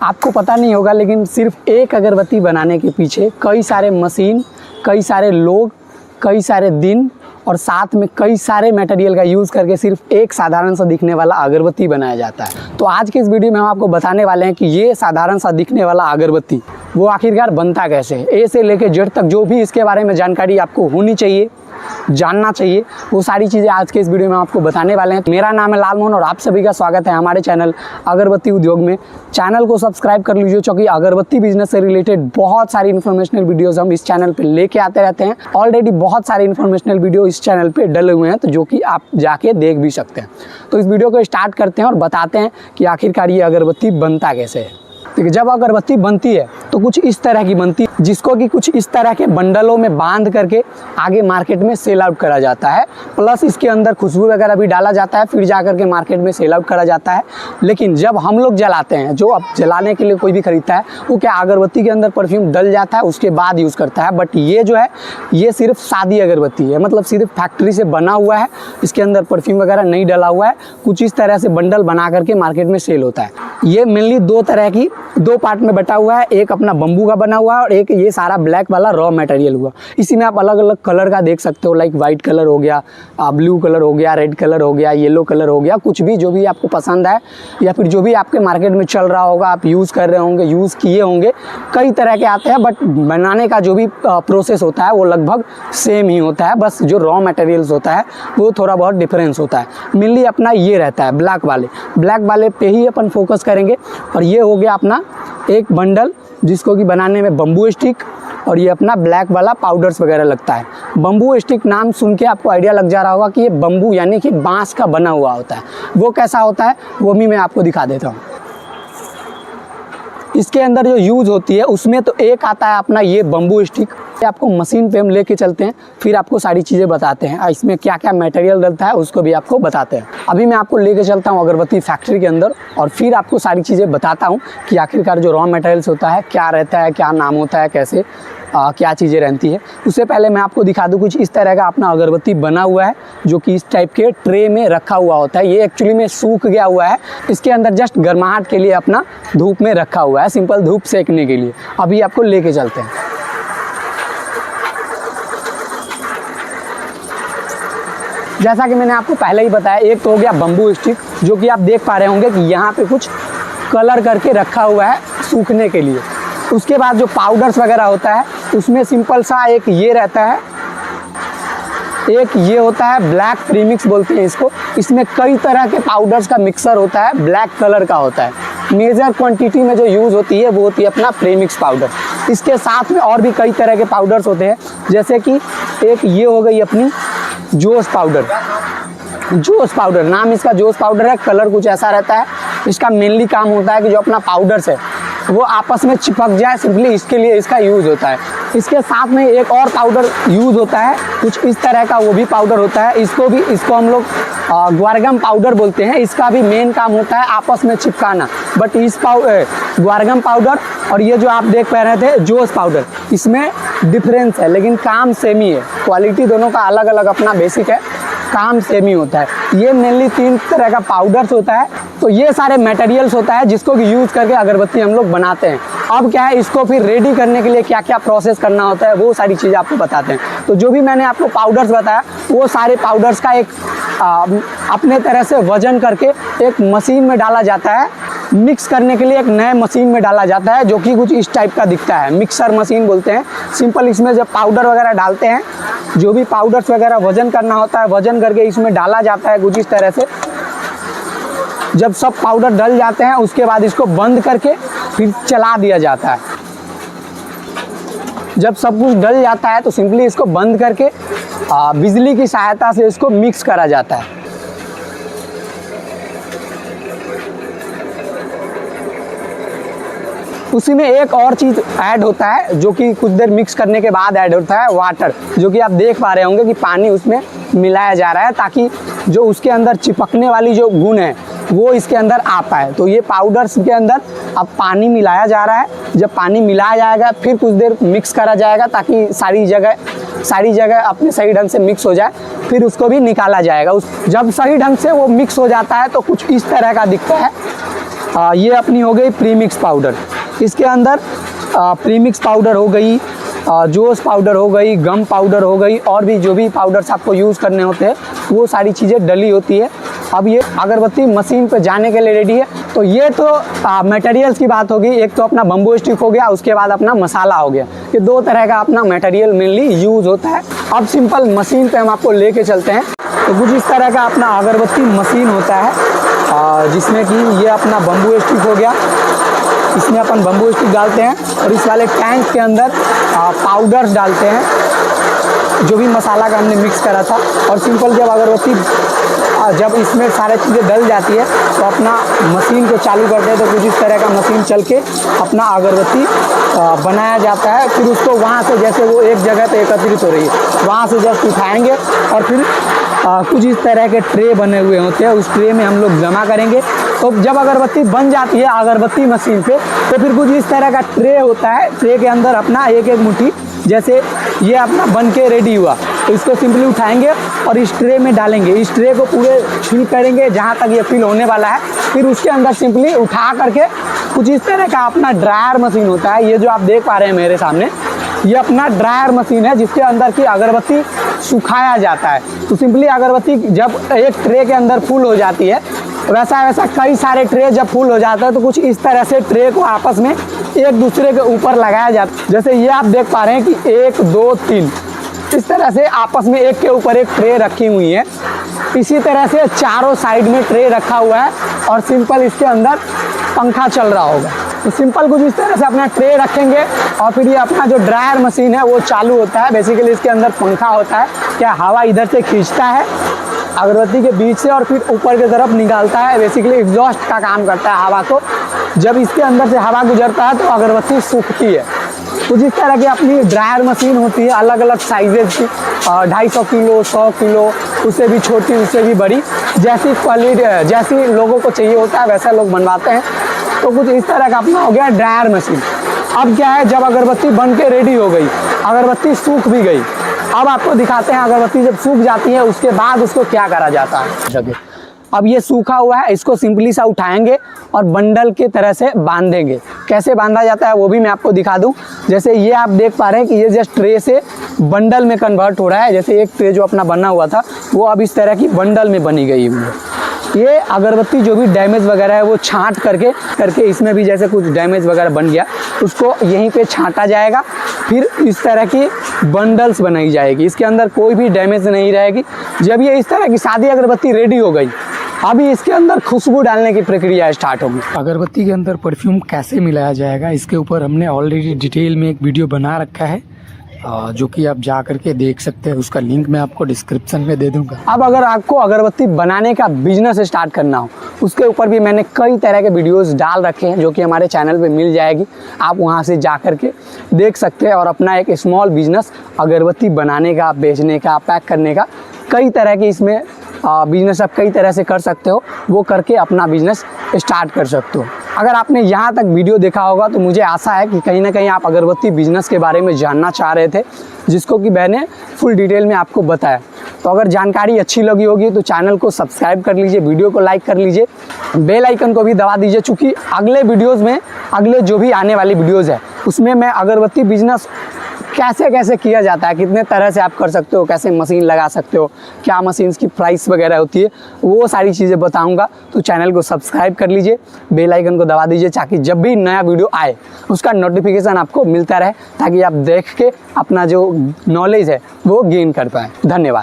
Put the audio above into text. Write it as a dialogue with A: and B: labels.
A: आपको पता नहीं होगा लेकिन सिर्फ एक अगरबत्ती बनाने के पीछे कई सारे मशीन, कई सारे लोग, कई सारे दिन और साथ में कई सारे मटेरियल का यूज़ करके सिर्फ एक साधारण सा दिखने वाला अगरबत्ती बनाया जाता है। तो आज के इस वीडियो में हम आपको बताने वाले हैं कि ये साधारण सा दिखने वाला अगरबत्ती वो आखिरकार बनता कैसे है। ए से लेकर जेड तक जो भी इसके बारे में जानकारी आपको होनी चाहिए, जानना चाहिए, वो सारी चीज़ें आज के इस वीडियो में आपको बताने वाले हैं। मेरा नाम है लालमोहन और आप सभी का स्वागत है हमारे चैनल अगरबत्ती उद्योग में। चैनल को सब्सक्राइब कर लीजिए क्योंकि अगरबत्ती बिजनेस से रिलेटेड बहुत सारी इन्फॉर्मेशनल वीडियोस हम इस चैनल पे लेके आते रहते हैं। ऑलरेडी बहुत सारे इन्फॉर्मेशनल वीडियो इस चैनल पे डले हुए हैं, तो जो कि आप जाके देख भी सकते हैं। तो इस वीडियो को स्टार्ट करते हैं और बताते हैं कि आखिरकार ये अगरबत्ती बनता कैसे है। देखिए, जब अगरबत्ती बनती है तो कुछ इस तरह की बनती है, जिसको कि कुछ इस तरह के बंडलों में बांध करके आगे मार्केट में सेल आउट करा जाता है। प्लस इसके अंदर खुशबू वगैरह भी डाला जाता है, फिर जा करके मार्केट में सेल आउट करा जाता है। लेकिन जब हम लोग जलाते हैं, जो अब जलाने के लिए कोई भी खरीदता है, वो क्या अगरबत्ती के अंदर परफ्यूम डल जाता है, उसके बाद यूज़ करता है। बट ये जो है ये सिर्फ सादी अगरबत्ती है, मतलब सिर्फ फैक्ट्री से बना हुआ है, इसके अंदर परफ्यूम वगैरह नहीं डला हुआ है। कुछ इस तरह से बंडल बना करके मार्केट में सेल होता है। ये मेनली दो पार्ट में बटा हुआ है, एक अपना बम्बू का बना हुआ है और एक ये सारा ब्लैक वाला रॉ मटेरियल हुआ। इसी में आप अलग अलग कलर का देख सकते हो, लाइक वाइट कलर हो गया, ब्लू कलर हो गया, रेड कलर हो गया, येलो कलर हो गया, कुछ भी जो भी आपको पसंद है या फिर जो भी आपके मार्केट में चल रहा होगा, आप यूज़ कर रहे होंगे, यूज़ किए होंगे, कई तरह के आते हैं। बट बनाने का जो भी प्रोसेस होता है वो लगभग सेम ही होता है, बस जो रॉ मटेरियल्स होता है वो थोड़ा बहुत डिफरेंस होता है। मेनली अपना ये रहता है ब्लैक वाले पे ही अपन फोकस करेंगे। और ये हो गया अपना एक बंडल जिसको कि बनाने में बम्बू स्टिक और ये अपना ब्लैक वाला पाउडर्स वगैरह लगता है। बम्बू स्टिक नाम सुन के आपको आइडिया लग जा रहा होगा कि ये बम्बू यानी कि बांस का बना हुआ होता है। वो कैसा होता है वो भी मैं आपको दिखा देता हूँ। इसके अंदर जो यूज़ होती है उसमें तो एक आता है अपना ये बम्बू स्टिक। आपको मशीन पे हम लेके चलते हैं, फिर आपको सारी चीज़ें बताते हैं इसमें क्या क्या मटेरियल डलता है, उसको भी आपको बताते हैं। अभी मैं आपको लेके चलता हूँ अगरबत्ती फैक्ट्री के अंदर और फिर आपको सारी चीज़ें बताता हूँ कि आखिरकार जो रॉ मटेरियल्स होता है क्या रहता है, क्या नाम होता है, कैसे क्या चीज़ें रहती है। उससे पहले मैं आपको दिखा दूँ कुछ इस तरह का अपना अगरबत्ती बना हुआ है जो कि इस टाइप के ट्रे में रखा हुआ होता है। ये एक्चुअली में सूख गया हुआ है, इसके अंदर जस्ट गर्माहट के लिए अपना धूप में रखा हुआ है, सिंपल धूप सेकने के लिए। अभी आपको लेके चलते हैं। जैसा कि मैंने आपको पहले ही बताया, एक तो हो गया बम्बू स्टिक जो कि आप देख पा रहे होंगे कि यहाँ पे कुछ कलर करके रखा हुआ है सूखने के लिए। उसके बाद जो पाउडर्स वगैरह होता है उसमें सिंपल सा एक ये रहता है, एक ये होता है ब्लैक प्रीमिक्स बोलते हैं इसको। इसमें कई तरह के पाउडर्स का मिक्सर होता है, ब्लैक कलर का होता है। मेजर क्वांटिटी में जो यूज़ होती है वो होती है अपना प्रीमिक्स पाउडर। इसके साथ में और भी कई तरह के पाउडर्स होते हैं, जैसे कि एक ये हो गई अपनी जोश पाउडर, नाम इसका जोश पाउडर है। कलर कुछ ऐसा रहता है। इसका मेनली काम होता है कि जो अपना पाउडर्स है वो आपस में चिपक जाए, सिंपली इसके लिए इसका यूज़ होता है। इसके साथ में एक और पाउडर यूज़ होता है कुछ इस तरह का, वो भी पाउडर होता है। इसको हम लोग ग्वारगम पाउडर बोलते हैं। इसका भी मेन काम होता है आपस में चिपकाना। बट इस ग्वारगम पाउडर और ये जो आप देख पा रहे थे जोश पाउडर, इसमें डिफरेंस है लेकिन काम सेम ही है। क्वालिटी दोनों का अलग अलग अपना बेसिक है, काम सेम ही होता है। ये मेनली 3 तरह का पाउडर्स होता है। तो ये सारे मटेरियल्स होता है जिसको कि यूज़ करके अगरबत्ती हम लोग बनाते हैं। अब क्या है, इसको फिर रेडी करने के लिए क्या क्या प्रोसेस करना होता है वो सारी चीज़ें आपको बताते हैं। तो जो भी मैंने आपको पाउडर्स बताया वो सारे पाउडर्स का एक अपने तरह से वजन करके एक मशीन में डाला जाता है। मिक्स करने के लिए एक नए मशीन में डाला जाता है जो कि कुछ इस टाइप का दिखता है, मिक्सर मशीन बोलते हैं। सिंपल इसमें जब पाउडर वगैरह डालते हैं, जो भी पाउडर्स वगैरह वजन करना होता है, वजन करके इसमें डाला जाता है कुछ इस तरह से। जब सब पाउडर डल जाते हैं उसके बाद इसको बंद करके फिर चला दिया जाता है। जब सब कुछ डल जाता है तो सिंपली इसको बंद करके बिजली की सहायता से इसको मिक्स करा जाता है। उसी में एक और चीज़ ऐड होता है जो कि कुछ देर मिक्स करने के बाद ऐड होता है, वाटर, जो कि आप देख पा रहे होंगे कि पानी उसमें मिलाया जा रहा है ताकि जो उसके अंदर चिपकने वाली जो गुण है वो इसके अंदर आ पाए। तो ये पाउडर्स के अंदर अब पानी मिलाया जा रहा है। जब पानी मिलाया जाएगा फिर कुछ देर मिक्स करा जाएगा ताकि सारी जगह अपने सही ढंग से मिक्स हो जाए, फिर उसको भी निकाला जाएगा। जब सही ढंग से वो मिक्स हो जाता है तो कुछ इस तरह का दिखता है। ये अपनी हो गई प्रीमिक्स पाउडर। इसके अंदर प्रीमिक्स पाउडर हो गई, जोश पाउडर हो गई, गम पाउडर हो गई, और भी जो भी पाउडर्स आपको यूज़ करने होते हैं वो सारी चीज़ें डली होती है। अब ये अगरबत्ती मशीन पे जाने के लिए रेडी है। तो ये तो मटेरियल्स की बात होगी। एक तो अपना बम्बू स्टिक हो गया, उसके बाद अपना मसाला हो गया। ये दो तरह का अपना मटेरियल मेनली यूज़ होता है। अब सिंपल मशीन पे हम आपको लेके चलते हैं। तो कुछ इस तरह का अपना अगरबत्ती मशीन होता है, जिसमें कि ये अपना बम्बू स्टिक हो गया, इसमें अपन बम्बू स्टिक डालते हैं और इस वाले टैंक के अंदर पाउडर्स डालते हैं जो भी मसाला का हमने मिक्स करा था। और सिंपल जब अगरबत्ती जब इसमें सारी चीज़ें डल जाती है तो अपना मशीन को चालू करते हैं। तो कुछ इस तरह का मशीन चल के अपना अगरबत्ती बनाया जाता है। फिर उसको वहाँ से जैसे वो एक जगह पे एकत्रित हो रही है वहाँ से जस्ट उठाएंगे और फिर कुछ इस तरह के ट्रे बने हुए होते हैं, उस ट्रे में हम लोग जमा करेंगे। तो जब अगरबत्ती बन जाती है अगरबत्ती मशीन पे तो फिर कुछ इस तरह का ट्रे होता है। ट्रे के अंदर अपना एक एक मुट्ठी, जैसे ये अपना बन के रेडी हुआ तो इसको सिंपली उठाएंगे और इस ट्रे में डालेंगे। इस ट्रे को पूरे फिल करेंगे जहाँ तक ये फिल होने वाला है। फिर उसके अंदर सिंपली उठा करके कुछ इस तरह का अपना ड्रायर मशीन होता है। ये जो आप देख पा रहे हैं मेरे सामने, ये अपना ड्रायर मशीन है जिसके अंदर की अगरबत्ती सुखाया जाता है। तो सिंपली अगरबत्ती जब एक ट्रे के अंदर फुल हो जाती है, वैसा वैसा कई सारे ट्रे जब फुल हो जाता है तो कुछ इस तरह से ट्रे को आपस में एक दूसरे के ऊपर लगाया जाता है। जैसे ये आप देख पा रहे हैं कि 1 2 3 इस तरह से आपस में एक के ऊपर एक ट्रे रखी हुई है। इसी तरह से चारों साइड में ट्रे रखा हुआ है और सिंपल इसके अंदर पंखा चल रहा होगा। तो सिंपल कुछ इस तरह से अपना ट्रे रखेंगे और फिर ये अपना जो ड्रायर मशीन है वो चालू होता है। बेसिकली इसके अंदर पंखा होता है, क्या हवा इधर से खींचता है अगरबत्ती के बीच से और फिर ऊपर की तरफ निकालता है। बेसिकली एग्जॉस्ट का काम करता है हवा को। जब इसके अंदर से हवा गुजरता है तो अगरबत्ती सूखती है। कुछ इस तरह की अपनी ड्रायर मशीन होती है अलग अलग साइजेज की, 250 किलो, 100 किलो, उससे भी छोटी उससे भी बड़ी, जैसी क्वालिटी जैसी लोगों को चाहिए होता है वैसा लोग बनवाते हैं। तो कुछ इस तरह का अपना हो गया ड्रायर मशीन। अब क्या है, जब अगरबत्ती बन के रेडी हो गई, अगरबत्ती सूख भी गई, अब आपको दिखाते हैं अगरबत्ती जब सूख जाती है उसके बाद उसको क्या करा जाता है। अब ये सूखा हुआ है, इसको सिंपली सा उठाएंगे और बंडल के तरह से बांधेंगे। कैसे बांधा जाता है वो भी मैं आपको दिखा दूं। जैसे ये आप देख पा रहे हैं कि ये जस्ट ट्रे से बंडल में कन्वर्ट हो रहा है। जैसे एक ट्रे जो अपना बना हुआ था वो अब इस तरह की बंडल में बनी गई है। ये अगरबत्ती जो भी डैमेज वगैरह है वो छांट करके इसमें भी जैसे कुछ डैमेज वगैरह बन गया उसको यहीं पे छांटा जाएगा। फिर इस तरह की बंडल्स बनाई जाएगी, इसके अंदर कोई भी डैमेज नहीं रहेगी। जब ये इस तरह की सादी अगरबत्ती रेडी हो गई, अभी इसके अंदर खुशबू डालने की प्रक्रिया स्टार्ट होगी। अगरबत्ती के अंदर परफ्यूम कैसे मिलाया जाएगा इसके ऊपर हमने ऑलरेडी डिटेल में एक वीडियो बना रखा है, जो कि आप जा करके देख सकते हैं। उसका लिंक मैं आपको डिस्क्रिप्शन में दे दूंगा। अब अगर आपको अगरबत्ती बनाने का बिजनेस स्टार्ट करना हो उसके ऊपर भी मैंने कई तरह के वीडियोस डाल रखे हैं जो कि हमारे चैनल पे मिल जाएगी। आप वहां से जा करके देख सकते हैं और अपना एक स्मॉल बिजनेस अगरबत्ती बनाने का, बेचने का, पैक करने का, कई तरह के इसमें बिजनेस आप कई तरह से कर सकते हो। वो करके अपना बिजनेस स्टार्ट कर सकते हो। अगर आपने यहाँ तक वीडियो देखा होगा तो मुझे आशा है कि कहीं ना कहीं आप अगरबत्ती बिजनेस के बारे में जानना चाह रहे थे, जिसको कि मैंने फुल डिटेल में आपको बताया। तो अगर जानकारी अच्छी लगी होगी तो चैनल को सब्सक्राइब कर लीजिए, वीडियो को लाइक कर लीजिए, बेल आइकन को भी दबा दीजिए, चूँकि अगले वीडियोज़ में, अगले जो भी आने वाली वीडियोज़ है उसमें मैं अगरबत्ती बिजनेस कैसे कैसे किया जाता है, कितने तरह से आप कर सकते हो, कैसे मशीन लगा सकते हो, क्या मशीन्स की प्राइस वगैरह होती है, वो सारी चीज़ें बताऊंगा। तो चैनल को सब्सक्राइब कर लीजिए, बेल आइकन को दबा दीजिए ताकि जब भी नया वीडियो आए उसका नोटिफिकेशन आपको मिलता रहे, ताकि आप देख के अपना जो नॉलेज है वो गेन कर पाएँ। धन्यवाद।